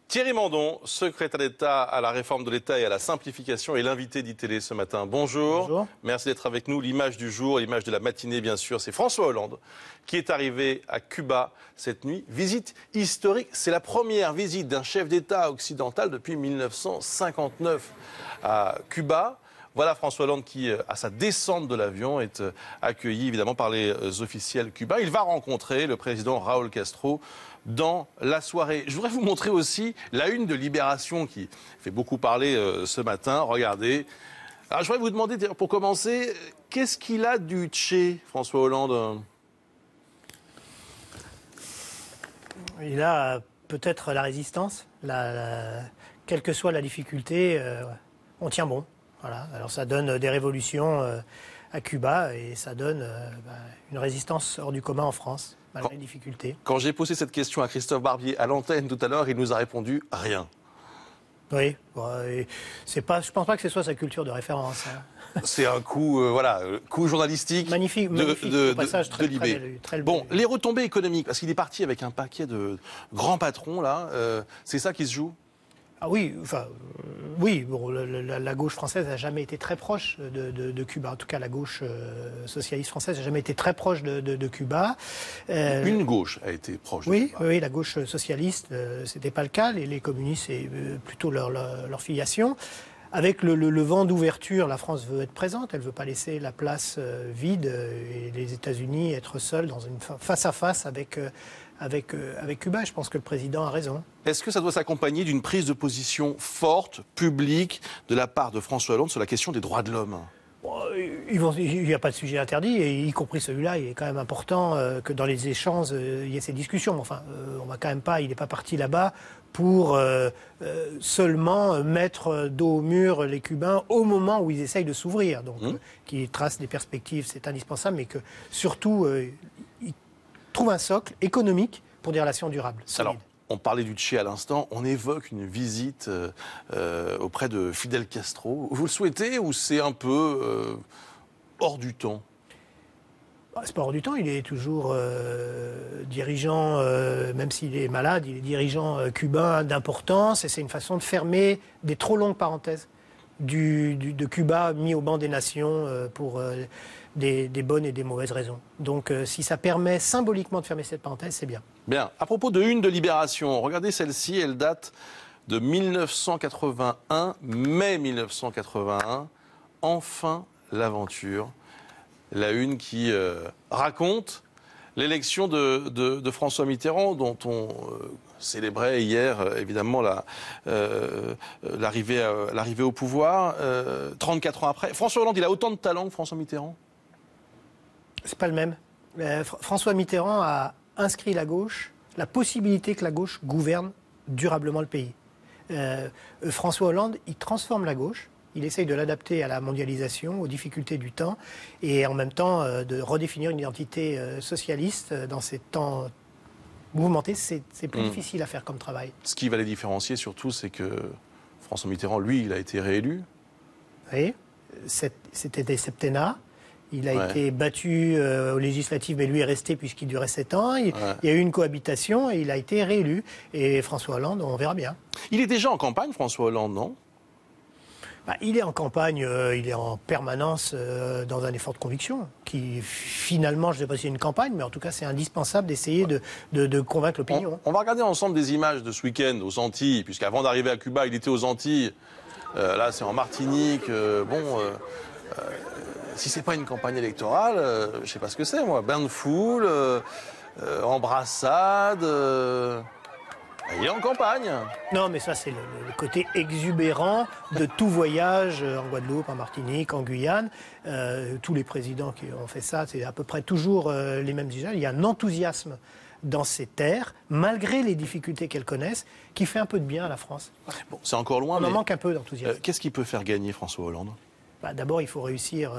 Thierry Mandon, secrétaire d'État à la réforme de l'État et à la simplification, est l'invité d'ITélé ce matin. Bonjour. Bonjour. Merci d'être avec nous. L'image du jour, l'image de la matinée, bien sûr, c'est François Hollande qui est arrivé à Cuba cette nuit. Visite historique. C'est la première visite d'un chef d'État occidental depuis 1959 à Cuba. Voilà François Hollande qui, à sa descente de l'avion, est accueilli évidemment par les officiels cubains. Il va rencontrer le président Raúl Castro dans la soirée. Je voudrais vous montrer aussi la une de Libération qui fait beaucoup parler ce matin. Regardez. Alors, je voudrais vous demander, pour commencer, qu'est-ce qu'il a du Tché, François Hollande? Il a peut-être la résistance. Quelle que soit la difficulté, on tient bon. Voilà. Alors ça donne des révolutions à Cuba et ça donne une résistance hors du commun en France, malgré les difficultés. Quand j'ai posé cette question à Christophe Barbier à l'antenne tout à l'heure, il nous a répondu rien. Oui, je pense pas que ce soit sa culture de référence. Hein. C'est un coup, coup journalistique. Magnifique, de passage très Libé. Très bon, les retombées économiques, parce qu'il est parti avec un paquet de grands patrons là, c'est ça qui se joue? Ah oui, oui. Bon, la gauche française n'a jamais été très proche de Cuba. En tout cas, la gauche socialiste française n'a jamais été très proche de Cuba. Une gauche a été proche de Cuba. Oui, la gauche socialiste, c'était pas le cas. Les communistes, c'est plutôt leur filiation. Avec le vent d'ouverture, la France veut être présente. Elle veut pas laisser la place vide et les États-Unis être seuls dans une face à face avec Cuba. Je pense que le président a raison. Est-ce que ça doit s'accompagner d'une prise de position forte, publique, de la part de François Hollande sur la question des droits de l'homme? Il n'y a pas de sujet interdit, et y compris celui-là, il est quand même important que dans les échanges, il y ait ces discussions. Enfin, on va quand même pas, il n'est pas parti là-bas pour seulement mettre dos au mur les Cubains au moment où ils essayent de s'ouvrir. Donc, qu'ils tracent des perspectives, c'est indispensable, mais que surtout, ils trouvent un socle économique pour des relations durables, solides. Alors, on parlait du Tché à l'instant, on évoque une visite auprès de Fidel Castro. Vous le souhaitez ou c'est un peu hors du temps? C'est pas hors du temps, il est toujours dirigeant, même s'il est malade, il est dirigeant cubain d'importance, et c'est une façon de fermer des trop longues parenthèses de Cuba mis au banc des nations pour des bonnes et des mauvaises raisons. Donc si ça permet symboliquement de fermer cette parenthèse, c'est bien. Bien. À propos de une de Libération, regardez celle-ci, elle date de 1981, mai 1981. Enfin l'aventure. La une qui raconte l'élection de François Mitterrand, dont on célébrait hier, évidemment, l'arrivée au pouvoir, 34 ans après. François Hollande, il a autant de talent que François Mitterrand? C'est pas le même. François Mitterrand a inscrit la gauche, la possibilité que la gauche gouverne durablement le pays. François Hollande, il transforme la gauche. Il essaye de l'adapter à la mondialisation, aux difficultés du temps, et en même temps de redéfinir une identité socialiste dans ces temps mouvementés. C'est plus difficile à faire comme travail. Ce qui va les différencier surtout, c'est que François Mitterrand, lui, il a été réélu. Oui, c'était des septennats. Il a été battu aux législatives, mais lui est resté puisqu'il durait 7 ans. Il y a eu une cohabitation et il a été réélu. Et François Hollande, on verra bien. Il est déjà en campagne, François Hollande, non? Il est en campagne, il est en permanence dans un effort de conviction qui, finalement, je ne sais pas si c'est une campagne, mais en tout cas, c'est indispensable d'essayer de convaincre l'opinion. On va regarder ensemble des images de ce week-end aux Antilles, puisqu'avant d'arriver à Cuba, il était aux Antilles. Là, c'est en Martinique. Si c'est pas une campagne électorale, je ne sais pas ce que c'est, moi. Bain de foule, embrassade... Il est en campagne. Non, mais ça, c'est le côté exubérant de tout voyage en Guadeloupe, en Martinique, en Guyane. Tous les présidents qui ont fait ça, c'est à peu près toujours les mêmes usages. Il y a un enthousiasme dans ces terres, malgré les difficultés qu'elles connaissent, qui fait un peu de bien à la France. Bon, c'est encore loin, mais on en manque un peu d'enthousiasme. Qu'est-ce qui peut faire gagner François Hollande? D'abord, il faut réussir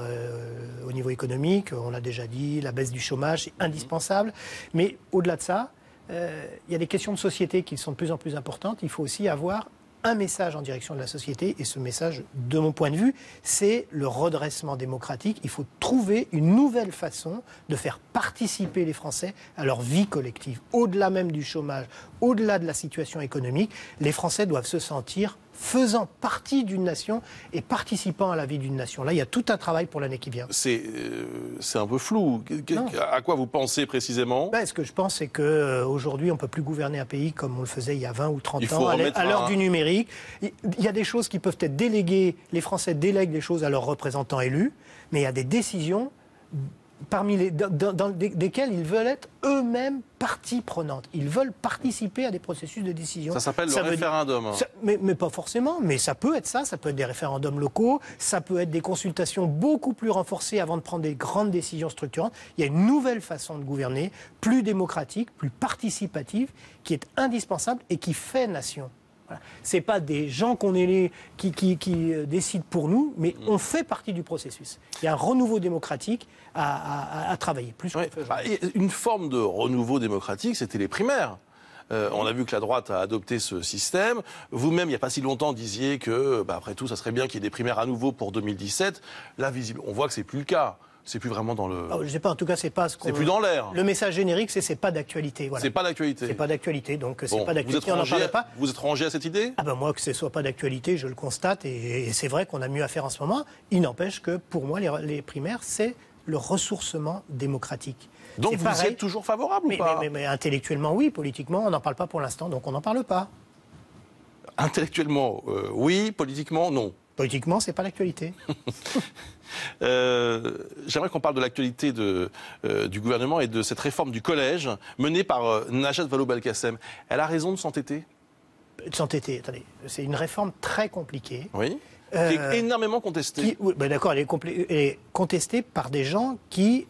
au niveau économique. On l'a déjà dit, la baisse du chômage, c'est indispensable. Mais au-delà de ça, il y a des questions de société qui sont de plus en plus importantes. Il faut aussi avoir un message en direction de la société. Et ce message, de mon point de vue, c'est le redressement démocratique. Il faut trouver une nouvelle façon de faire participer les Français à leur vie collective. Au-delà même du chômage, au-delà de la situation économique, les Français doivent se sentir faisant partie d'une nation et participant à la vie d'une nation. Là, il y a tout un travail pour l'année qui vient. C'est un peu flou. À quoi vous pensez précisément? Ce que je pense, c'est qu'aujourd'hui, on ne peut plus gouverner un pays comme on le faisait il y a 20 ou 30 ans, à l'heure du numérique. Il y a des choses qui peuvent être déléguées, les Français délèguent des choses à leurs représentants élus, mais il y a des décisions dans desquelles ils veulent être eux-mêmes partie prenante. Ils veulent participer à des processus de décision. Ça s'appelle le référendum. Mais pas forcément, mais ça peut être ça peut être des référendums locaux, ça peut être des consultations beaucoup plus renforcées avant de prendre des grandes décisions structurantes. Il y a une nouvelle façon de gouverner, plus démocratique, plus participative, qui est indispensable et qui fait nation. Voilà. Ce n'est pas des gens qu'on élève qui décident pour nous, mais on fait partie du processus. Il y a un renouveau démocratique à travailler. Plus une forme de renouveau démocratique, c'était les primaires. On a vu que la droite a adopté ce système. Vous-même, il n'y a pas si longtemps, disiez que, après tout, ça serait bien qu'il y ait des primaires à nouveau pour 2017. Là, visible, on voit que c'est plus le cas. C'est plus vraiment dans le... je sais pas, en tout cas, c'est pas ce qu'on... C'est plus dans l'air. Le message générique, c'est pas d'actualité. Voilà. C'est pas d'actualité. C'est pas d'actualité, donc c'est pas d'actualité, on n'en parle pas. Vous êtes rangé à cette idée? Moi, que ce soit pas d'actualité, je le constate, et c'est vrai qu'on a mieux à faire en ce moment. Il n'empêche que, pour moi, les primaires, c'est le ressourcement démocratique. Donc vous y êtes toujours favorable ou pas? Mais intellectuellement, oui. Politiquement, on n'en parle pas pour l'instant, donc on n'en parle pas. Intellectuellement, oui. Politiquement, non. Politiquement, c'est pas l'actualité. J'aimerais qu'on parle de l'actualité du gouvernement et de cette réforme du collège menée par Najat Vallaud-Belkacem. Elle a raison de s'entêter? De s'entêter, attendez. C'est une réforme très compliquée. Oui. Qui est énormément contestée. D'accord, elle est contestée par des gens qui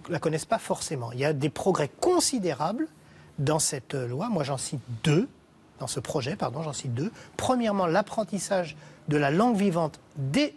la connaissent pas forcément. Il y a des progrès considérables dans cette loi. Moi, j'en cite deux. Dans ce projet, j'en cite deux. Premièrement, l'apprentissage de la langue vivante dès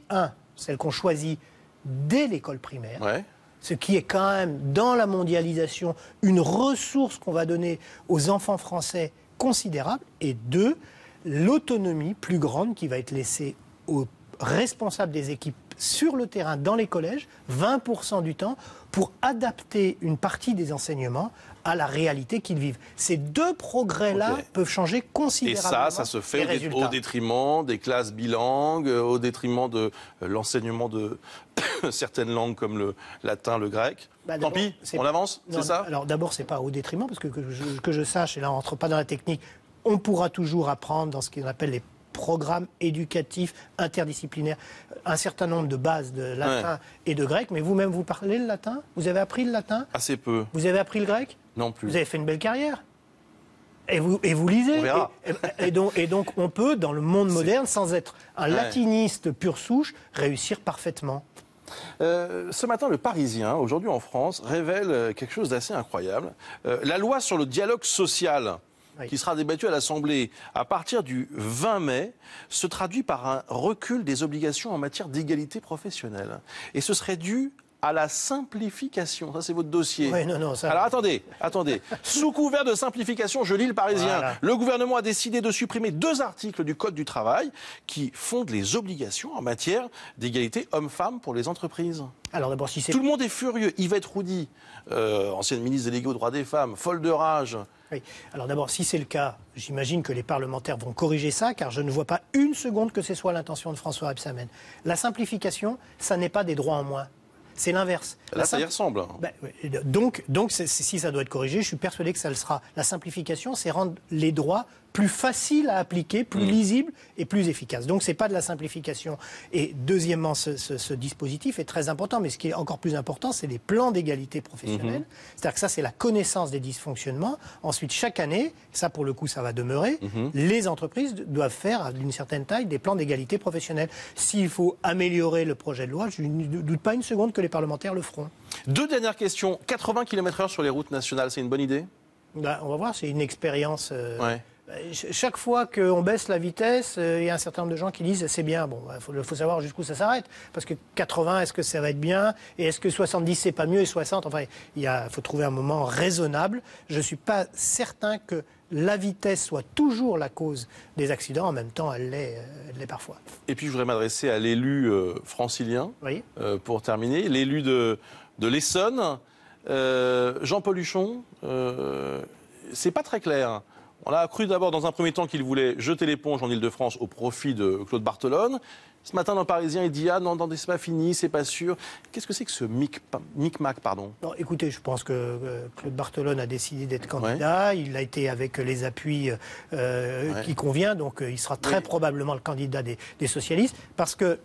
celle qu'on choisit dès l'école primaire. Ouais. Ce qui est quand même, dans la mondialisation, une ressource qu'on va donner aux enfants français considérable. Et deux, l'autonomie plus grande qui va être laissée aux responsables des équipes sur le terrain, dans les collèges, 20% du temps, pour adapter une partie des enseignements à la réalité qu'ils vivent. Ces deux progrès-là peuvent changer considérablement. Et ça se fait au détriment des classes bilingues, au détriment de l'enseignement de certaines langues comme le latin, le grec. Tant pis, on avance, c'est ça? Alors d'abord, c'est pas au détriment, parce que je sache, et là on rentre pas dans la technique, on pourra toujours apprendre dans ce qu'on appelle les programmes éducatifs interdisciplinaires, un certain nombre de bases de latin et de grec, mais vous-même, vous parlez le latin? Vous avez appris le latin? Assez peu. Vous avez appris le grec? Non plus. Vous avez fait une belle carrière? Et vous lisez? On verra. Et donc, on peut, dans le monde moderne, sans être un latiniste pure souche, réussir parfaitement. Ce matin, le Parisien, aujourd'hui en France, révèle quelque chose d'assez incroyable. La loi sur le dialogue social, qui sera débattue à l'Assemblée à partir du 20 mai, se traduit par un recul des obligations en matière d'égalité professionnelle. Et ce serait dû à la simplification. Ça, c'est votre dossier. Oui, non, ça... Alors, attendez. Sous couvert de simplification, je lis le Parisien. Voilà. Le gouvernement a décidé de supprimer 2 articles du Code du travail qui fondent les obligations en matière d'égalité hommes-femmes pour les entreprises. Alors, d'abord, si c'est... Tout le monde est furieux. Yvette Roudy, ancienne ministre déléguée aux droits des femmes, folle de rage. Oui. Alors d'abord, si c'est le cas, j'imagine que les parlementaires vont corriger ça, car je ne vois pas une seconde que ce soit l'intention de François Rebsamen. La simplification, ça n'est pas des droits en moins. C'est l'inverse. Là, ça y ressemble. Donc si ça doit être corrigé, je suis persuadé que ça le sera. La simplification, c'est rendre les droits plus faciles à appliquer, plus lisibles et plus efficaces. Donc, ce n'est pas de la simplification. Et deuxièmement, ce dispositif est très important. Mais ce qui est encore plus important, c'est les plans d'égalité professionnelle. C'est-à-dire que ça, c'est la connaissance des dysfonctionnements. Ensuite, chaque année, ça, pour le coup, ça va demeurer, les entreprises doivent faire, d'une certaine taille, des plans d'égalité professionnelle. S'il faut améliorer le projet de loi, je ne doute pas une seconde que les parlementaires le feront. 2 dernières questions. 80 km/h sur les routes nationales, c'est une bonne idée? On va voir, c'est une expérience Chaque fois qu'on baisse la vitesse, il y a un certain nombre de gens qui disent c'est bien. Bon, il faut savoir jusqu'où ça s'arrête. Parce que 80, est-ce que ça va être bien? Et est-ce que 70, c'est pas mieux? Et 60, enfin, faut trouver un moment raisonnable. Je ne suis pas certain que la vitesse soit toujours la cause des accidents. En même temps, elle l'est parfois. Et puis, je voudrais m'adresser à l'élu francilien, Oui. Pour terminer. L'élu de l'Essonne, Jean-Paul Huchon, c'est pas très clair. On a cru d'abord dans un premier temps qu'il voulait jeter l'éponge en Ile-de-France au profit de Claude Barthelone. Ce matin, dans le Parisien, il dit « Ah non, c'est pas fini, c'est pas sûr ». Qu'est-ce que c'est que ce micmac, pardon? Non, écoutez, je pense que Claude Barthelone a décidé d'être candidat. Ouais. Il a été avec les appuis qui convient, donc il sera très probablement le candidat des socialistes. Parce que,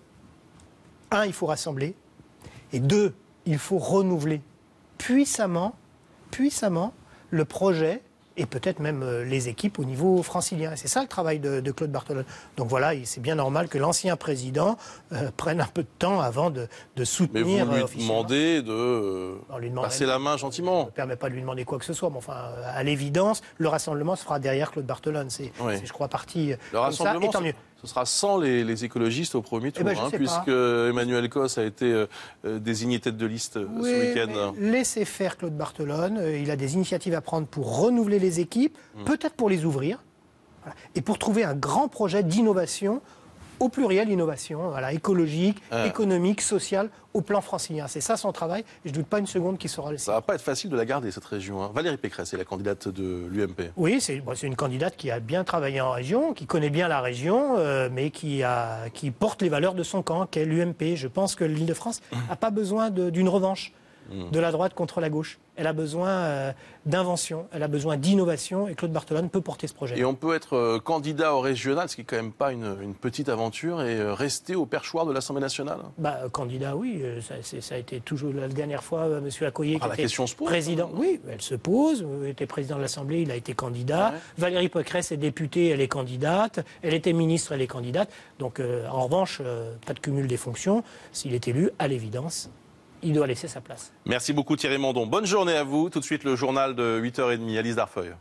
un, il faut rassembler, et deux, il faut renouveler puissamment le projet et peut-être même les équipes au niveau francilien. C'est ça le travail de Claude Barthelone. Donc voilà, c'est bien normal que l'ancien président prenne un peu de temps avant de soutenir. Mais vous lui demandez de passer la main gentiment. Je ne me permets pas de lui demander quoi que ce soit, mais enfin, à l'évidence, le rassemblement se fera derrière Claude Barthelone. C'est je crois, parti le rassemblement, comme ça, et tant mieux. Ce sera sans les écologistes au premier tour, puisque Emmanuel Cos a été désigné tête de liste ce week-end. Laissez faire Claude Barthelone. Il a des initiatives à prendre pour renouveler les équipes, peut-être pour les ouvrir, voilà, et pour trouver un grand projet d'innovation, au pluriel innovation, voilà, écologique, économique, sociale, au plan francilien. C'est ça son travail, et je ne doute pas une seconde qu'il sera laissé. Ça ne va pas être facile de la garder, cette région. Valérie Pécresse est la candidate de l'UMP. Oui, c'est une candidate qui a bien travaillé en région, qui connaît bien la région, mais qui porte les valeurs de son camp, qu'est l'UMP. Je pense que l'Île-de-France n'a pas besoin d'une revanche de la droite contre la gauche. Elle a besoin d'invention, elle a besoin d'innovation, et Claude Barthelone peut porter ce projet. Et on peut être candidat au régional, ce qui n'est quand même pas une petite aventure, et rester au perchoir de l'Assemblée nationale? Candidat, oui. Ça a été toujours la dernière fois, M. Accoyer, qui la était question se pose, président. Oui, elle se pose. Il était président de l'Assemblée, il a été candidat. Ouais. Valérie Pécresse est députée, elle est candidate. Elle était ministre, elle est candidate. Donc, en revanche, pas de cumul des fonctions. S'il est élu, à l'évidence, il doit laisser sa place. Merci beaucoup Thierry Mandon. Bonne journée à vous. Tout de suite le journal de 8h30. Alice Darfeuille.